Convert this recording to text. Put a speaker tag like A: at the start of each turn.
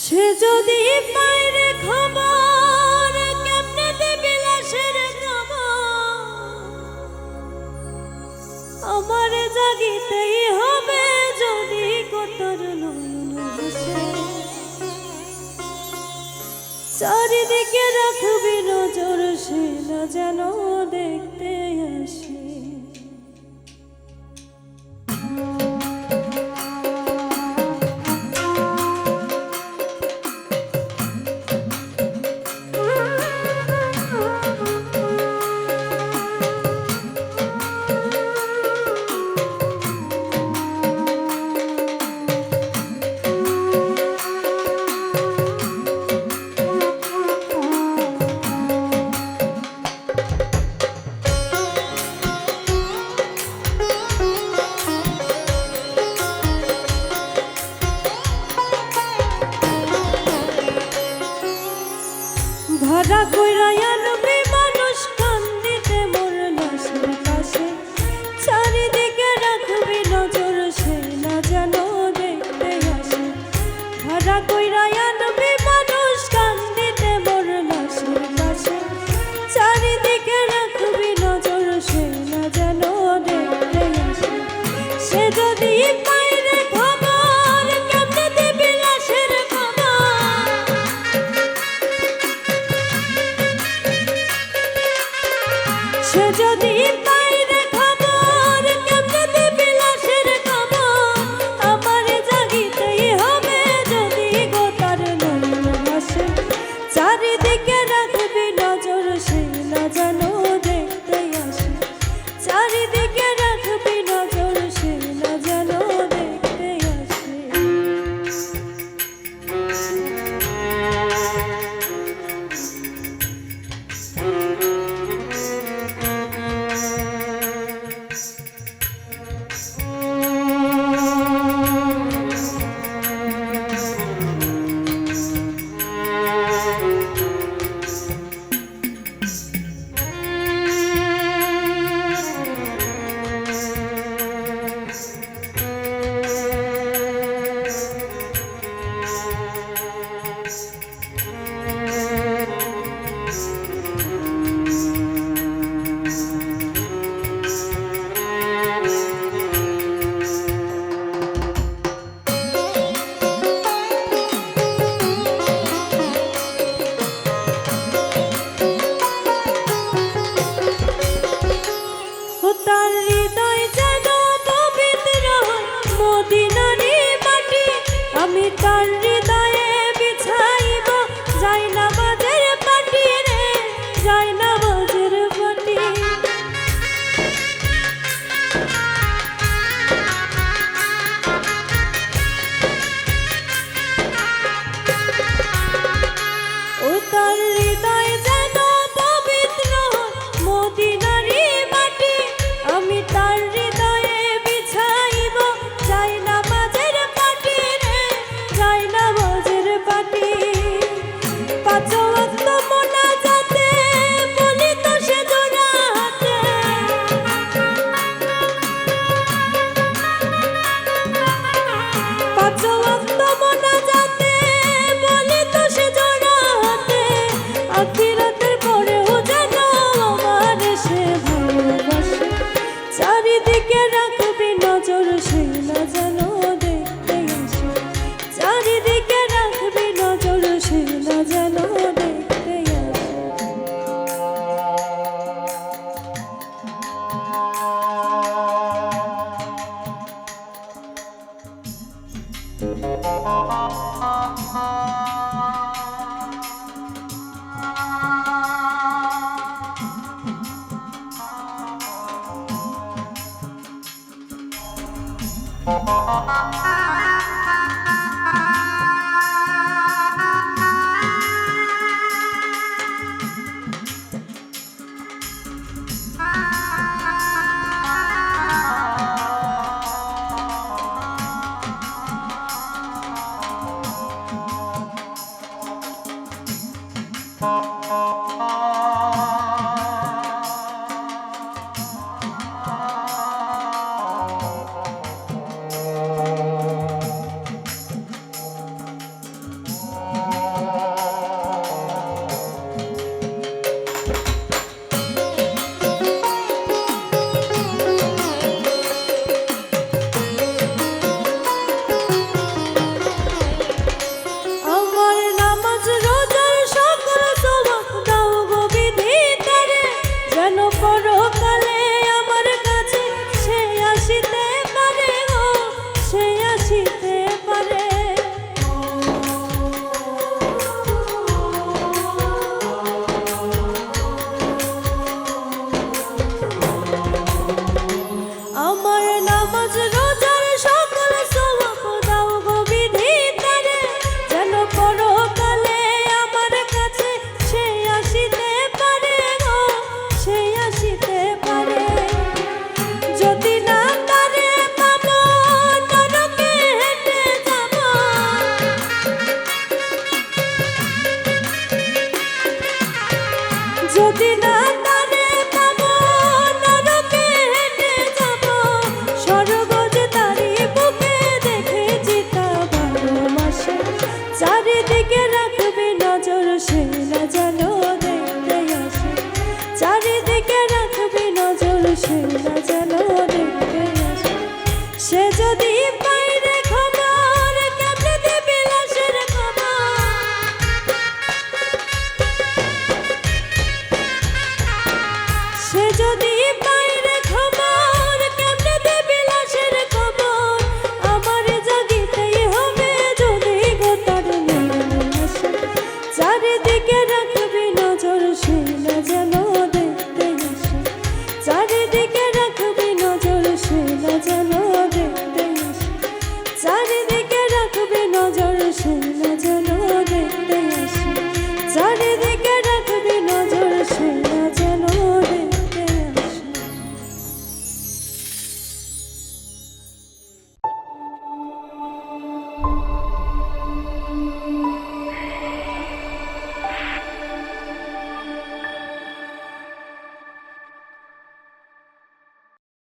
A: সে যদি পায়রে খবর কেমনে দেবে লাশের খবর, আমার জাগিতেই হবে যদি কতর নয়ন ভাসে। চারিদিকে রাখবি নজর, সে না যেন দেখতে আসে। ধরা কইরা আনবি মানুষ কান্দিতে মোর লাশের পাশে। চারিদিকে রাখবি নজর, সে না যেন দেখতে আসে। ধরা কইরা আনবি মানুষ কান্দিতে মোর লাশের পাশে। চারিদিকে রাখবি নজর, সে না যেন দেখতে আসে। সে যদি পায়রে খবর কেমনে দেবে লাশের খবর, সে যদি পায়রে খবর কেমনে দেবে লাশের খবর, আমার জাগিতেই হবে যদি গোতার চারিদিকে রাখবি নজর সে না যেন দেখতে আসে, চারিদিকে রাখবি নজর সে না যেন দেখতে আসে। সে যদি পাই রে খবর কেমনে দিবি লাশের খবর, সে যদি পাই রে খবর কেমনে দিবি লাশের খবর, আমার জাগিতেই হবে যদি গো তার মরণ আসে। চারিদিকে রাখবি নজর সে না যেন দেখতে আসে, চারিদিকে রাখবি নজর সে না যেন দেখতে আসে, চারিদিকে রাখবি নজর সে না